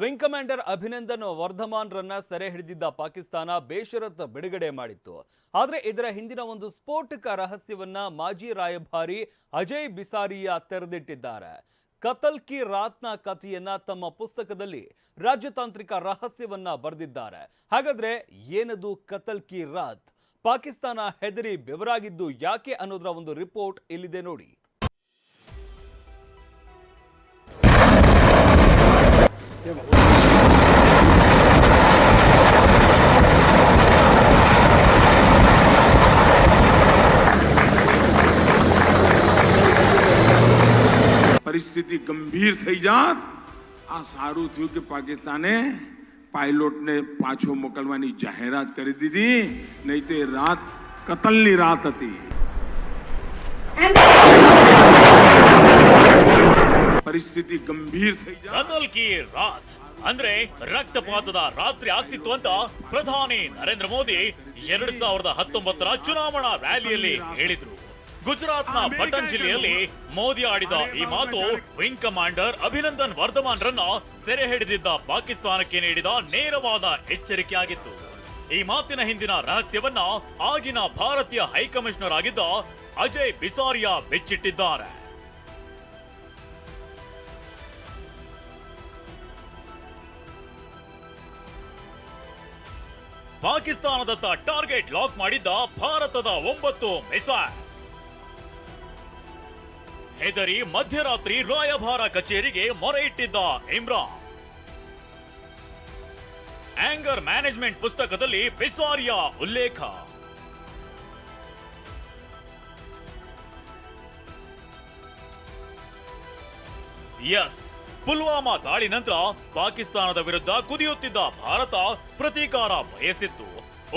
Wing commander Abhinandan Varthaman ರನ್ನ ಸೆರೆ ಹಿಡಿದಿದ್ದ ಪಾಕಿಸ್ತಾನ ಬೇಷರತ್ ಬಿಡುಗಡೆ ಮಾಡಿತ್ತು. ಆದರೆ ಇದರ ಹಿಂದಿನ ಒಂದು ಸ್ಫೋಟಕ ರಹಸ್ಯವನ್ನ ಮಾಜಿ ರಾಯಭಾರಿ ಅಜಯ್ ಬಿಸಾರಿಯಾ ತೆರೆದಿಟ್ಟಿದ್ದಾರೆ. ಕತಲ್ ಕಿ ರಾತ್ನ ಕಥೆಯನ್ನ ತಮ್ಮ ಪುಸ್ತಕದಲ್ಲಿ ರಾಜತಾಂತ್ರಿಕ ರಹಸ್ಯವನ್ನ ಬರೆದಿದ್ದಾರೆ. ಹಾಗಾದ್ರೆ ಏನದು ಕತಲ್ ಕಿ ರಾತ್? ಪಾಕಿಸ್ತಾನ ಹೆದರಿ ಬೆವರಾಗಿದ್ದು ಯಾಕೆ ಅನ್ನೋದರ ಒಂದು ರಿಪೋರ್ಟ್ ಇಲ್ಲಿದೆ ನೋಡಿ. પરિસ્થિતિ ગંભીર થઈ જાત આ સારું થયું કે પાકિસ્તાને પાયલોટને પાછો મોકલવાની જાહેરાત કરી દીધી, નહીં તો એ રાત કતલની રાત હતી. ಪರಿಸ್ಥಿತಿ ಗಂಭೀರ થઈ જાત. ಕತಲ್ ಕಿ ರಾತ್ ಅಂದ್ರೆ ರಕ್ತಪಾತದ ರಾತ್ರಿ ಆಗ್ತಿತ್ತು ಅಂತ ಪ್ರಧಾನಿ ನರೇಂದ್ರ ಮೋದಿ 2019ರ ಚುನಾವಣಾ ರ್ಯಾಲಿಯಲ್ಲಿ ಹೇಳಿದ್ರು. ಗುಜರಾತ್ನ ಪಟನ್ ಜಿಲ್ಲೆಯಲ್ಲಿ ಮೋದಿ ಆಡಿದ ಈ ಮಾತು ವಿಂಗ್ ಕಮಾಂಡರ್ ಅಭಿನಂದನ್ ವರ್ಧಮಾನ್ ರನ್ನ ಸೆರೆ ಹಿಡಿದಿದ್ದ ಪಾಕಿಸ್ತಾನಕ್ಕೆ ನೀಡಿದ ನೇರವಾದ ಎಚ್ಚರಿಕೆಯಾಗಿತ್ತು. ಈ ಮಾತಿನ ಹಿಂದಿನ ರಹಸ್ಯವನ್ನ ಆಗಿನ ಭಾರತೀಯ ಹೈಕಮಿಷನರ್ ಆಗಿದ್ದ ಅಜಯ್ ಬಿಸಾರಿಯಾ ಬಿಚ್ಚಿಟ್ಟಿದ್ದಾರೆ. ಪಾಕಿಸ್ತಾನದತ್ತ ಟಾರ್ಗೆಟ್ ಲಾಕ್ ಮಾಡಿದ್ದ ಭಾರತದ 9 ಮಿಸೈಲ್. ಹೆದರಿ ಮಧ್ಯರಾತ್ರಿ ರಾಯಭಾರ ಕಚೇರಿಗೆ ಮೊರೆ ಇಟ್ಟಿದ್ದ ಇಮ್ರಾನ್. ಆಂಗರ್ ಮ್ಯಾನೇಜ್ಮೆಂಟ್ ಪುಸ್ತಕದಲ್ಲಿ ಬಿಸಾರಿಯಾ ಉಲ್ಲೇಖ. ಎಸ್, ಪುಲ್ವಾಮಾ ದಾಳಿ ನಂತರ ಪಾಕಿಸ್ತಾನದ ವಿರುದ್ಧ ಕುದಿಯುತ್ತಿದ್ದ ಭಾರತ ಪ್ರತೀಕಾರ ಬಯಸಿತ್ತು.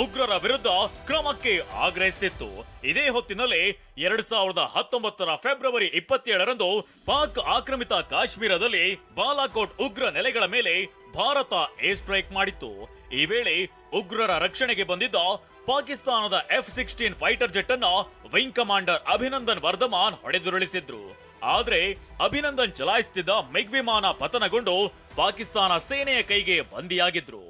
ಉಗ್ರರ ವಿರುದ್ಧ ಕ್ರಮಕ್ಕೆ ಆಗ್ರಹಿಸುತ್ತಿತ್ತು. ಇದೇ ಹೊತ್ತಿನಲ್ಲಿ 2019ರ ಫೆಬ್ರವರಿ 27ರಂದು ಪಾಕ್ ಆಕ್ರಮಿತ ಕಾಶ್ಮೀರದಲ್ಲಿ ಬಾಲಾಕೋಟ್ ಉಗ್ರ ನೆಲೆಗಳ ಮೇಲೆ ಭಾರತ ಏರ್ ಸ್ಟ್ರೈಕ್ ಮಾಡಿತ್ತು. ಈ ವೇಳೆ ಉಗ್ರರ ರಕ್ಷಣೆಗೆ ಬಂದಿದ್ದ ಪಾಕಿಸ್ತಾನದ F-16 ಫೈಟರ್ ಜೆಟ್ ಅನ್ನ ವಿಂಗ್ ಕಮಾಂಡರ್ ಅಭಿನಂದನ್ ವರ್ಧಮಾನ್ ಹೊಡೆದುರುಳಿಸಿದ್ರು. ಆದ್ರೆ ಅಭಿನಂದನ್ ಚಲಾಯಿಸುತ್ತಿದ್ದ ಮಿಗ್ ವಿಮಾನ ಪತನಗೊಂಡು ಪಾಕಿಸ್ತಾನ ಸೇನೆಯ ಕೈಗೆ ಬಂದಿಯಾಗಿದ್ರು.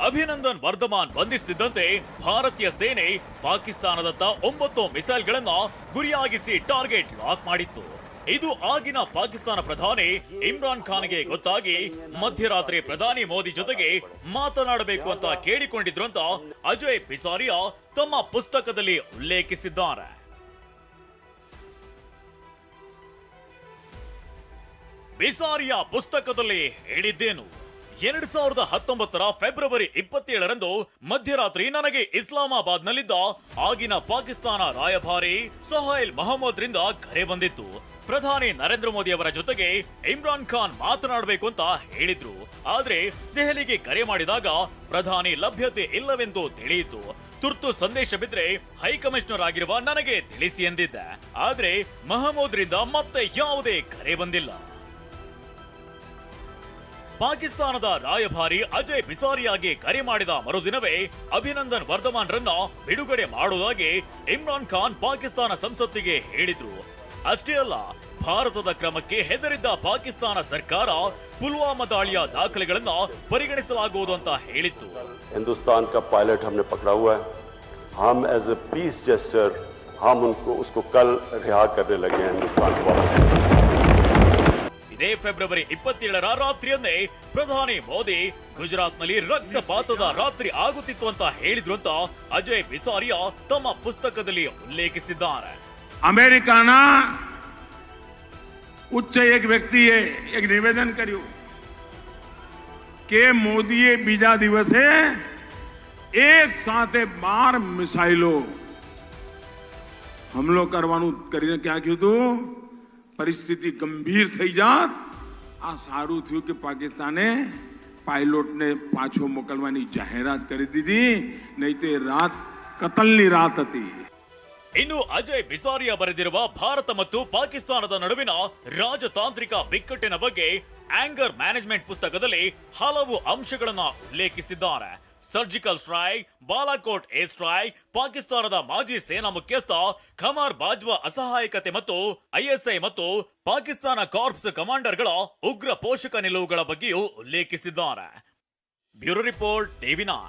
ಅಭಿನಂದನ್ ವರ್ಧಮಾನ್ ಬಂಧಿಸುತ್ತಿದ್ದಂತೆ ಭಾರತೀಯ ಸೇನೆ ಪಾಕಿಸ್ತಾನದತ್ತ 9 ಮಿಸೈಲ್ಗಳನ್ನ ಗುರಿಯಾಗಿಸಿ ಟಾರ್ಗೆಟ್ ಲಾಕ್ ಮಾಡಿತ್ತು. ಇದು ಆಗಿನ ಪಾಕಿಸ್ತಾನ ಪ್ರಧಾನಿ ಇಮ್ರಾನ್ ಖಾನ್ಗೆ ಗೊತ್ತಾಗಿ ಮಧ್ಯರಾತ್ರಿ ಪ್ರಧಾನಿ ಮೋದಿ ಜೊತೆಗೆ ಮಾತನಾಡಬೇಕು ಅಂತ ಕೇಳಿಕೊಂಡಿದ್ರು ಅಂತ ಅಜಯ್ ಬಿಸಾರಿಯಾ ತಮ್ಮ ಪುಸ್ತಕದಲ್ಲಿ ಉಲ್ಲೇಖಿಸಿದ್ದಾರೆ. ಬಿಸಾರಿಯಾ ಪುಸ್ತಕದಲ್ಲಿ ಹೇಳಿದ್ದೇನು? 2019ರ ಫೆಬ್ರವರಿ 27ರಂದು ಮಧ್ಯರಾತ್ರಿ ನನಗೆ ಇಸ್ಲಾಮಾಬಾದ್ನಲ್ಲಿದ್ದ ಆಗಿನ ಪಾಕಿಸ್ತಾನ ರಾಯಭಾರಿ ಸೊಹೈಲ್ ಮಹಮ್ಮದ್ ರಿಂದ ಕರೆ ಬಂದಿತ್ತು. ಪ್ರಧಾನಿ ನರೇಂದ್ರ ಮೋದಿ ಅವರ ಜೊತೆಗೆ ಇಮ್ರಾನ್ ಖಾನ್ ಮಾತನಾಡಬೇಕು ಅಂತ ಹೇಳಿದ್ರು. ಆದ್ರೆ ದೆಹಲಿಗೆ ಕರೆ ಮಾಡಿದಾಗ ಪ್ರಧಾನಿ ಲಭ್ಯತೆ ಇಲ್ಲವೆಂದು ತಿಳಿಯಿತು. ತುರ್ತು ಸಂದೇಶ ಬಿದ್ರೆ ಹೈಕಮಿಷನರ್ ಆಗಿರುವ ನನಗೆ ತಿಳಿಸಿ ಎಂದಿದ್ದೆ. ಆದ್ರೆ ಮಹಮ್ಮದ್ ರಿಂದ ಮತ್ತೆ ಯಾವುದೇ ಕರೆ ಬಂದಿಲ್ಲ. ಪಾಕಿಸ್ತಾನದ ರಾಯಭಾರಿ ಅಜಯ್ ಬಿಸಾರಿಯಾಗೆ ಕರೆ ಮಾಡಿದ ಮರುದಿನವೇ ಅಭಿನಂದನ್ ವರ್ಧಮಾನ್ ರನ್ನ ಬಿಡುಗಡೆ ಮಾಡುವುದಾಗಿ ಇಮ್ರಾನ್ ಖಾನ್ ಪಾಕಿಸ್ತಾನ ಸಂಸತ್ತಿಗೆ ಹೇಳಿದ್ರು. ಅಷ್ಟೇ ಅಲ್ಲ, ಭಾರತದ ಕ್ರಮಕ್ಕೆ ಹೆದರಿದ್ದ ಪಾಕಿಸ್ತಾನ ಸರ್ಕಾರ ಪುಲ್ವಾಮಾ ದಾಳಿಯ ದಾಖಲೆಗಳನ್ನ ಪರಿಗಣಿಸಲಾಗುವುದು ಅಂತ ಹೇಳಿತ್ತು. ಹಿಂದೂಸ್ತಾನ್ का पायलट हमने पकड़ा हुआ है. हम एज ए पीस जेस्चर हम उसको कल रिहा करने लगे हैं हिंदुस्तान को वापस. ಇದೇ ಫೆಬ್ರವರಿ 27ರ ರಾತ್ರಿಯನ್ನೇ ಪ್ರಧಾನಿ ಮೋದಿ ಗುಜರಾತ್ನಲ್ಲಿ ರಕ್ತಪಾತದ ರಾತ್ರಿ ಆಗುತ್ತಿತ್ತು ಅಂತ ಹೇಳಿದ್ರು ಅಂತ ಅಜಯ್ ಬಿಸಾರಿಯಾ ತಮ್ಮ ಪುಸ್ತಕದಲ್ಲಿ ಉಲ್ಲೇಖಿಸಿದ್ದಾರೆ. અમેરિકાના ઉચ્ચ એક વ્યક્તિએ એક નિવેદન કર્યું કે મોદીએ બીજા દિવસે એક સાથે 12 મિસાઇલો હુમલો કરવાનું કરીને ક્યાં કહ્યું હતું? પરિસ્થિતિ ગંભીર થઈ જાત આ સારું થયું કે પાકિસ્તાને પાયલોટને પાછો મોકલવાની જાહેરાત કરી દીધી, નહીં તો એ રાત કતલની રાત હતી. ಇನ್ನು ಅಜಯ್ ಬಿಸಾರಿಯಾ ಬರೆದಿರುವ ಭಾರತ ಮತ್ತು ಪಾಕಿಸ್ತಾನದ ನಡುವಿನ ರಾಜತಾಂತ್ರಿಕ ಬಿಕ್ಕಟ್ಟಿನ ಬಗ್ಗೆ ಆಂಗರ್ ಮ್ಯಾನೇಜ್ಮೆಂಟ್ ಪುಸ್ತಕದಲ್ಲಿ ಹಲವು ಅಂಶಗಳನ್ನ ಉಲ್ಲೇಖಿಸಿದ್ದಾರೆ. Surgical strike, Balakot air strike, ಪಾಕಿಸ್ತಾನದ ಮಾಜಿ ಸೇನಾ ಮುಖ್ಯಸ್ಥ ಖಮಾರ್ ಬಾಜ್ವಾ ಅಸಹಾಯಕತೆ ಮತ್ತು ಐಎಸ್ಐ ಮತ್ತು ಪಾಕಿಸ್ತಾನ ಕಾರ್ಪ್ಸ್ ಕಮಾಂಡರ್ಗಳ ಉಗ್ರ ಪೋಷಕ ನಿಲುವುಗಳ ಬಗ್ಗೆಯೂ ಉಲ್ಲೇಖಿಸಿದ್ದಾರೆ. Bureau report, ಟಿವಿ9.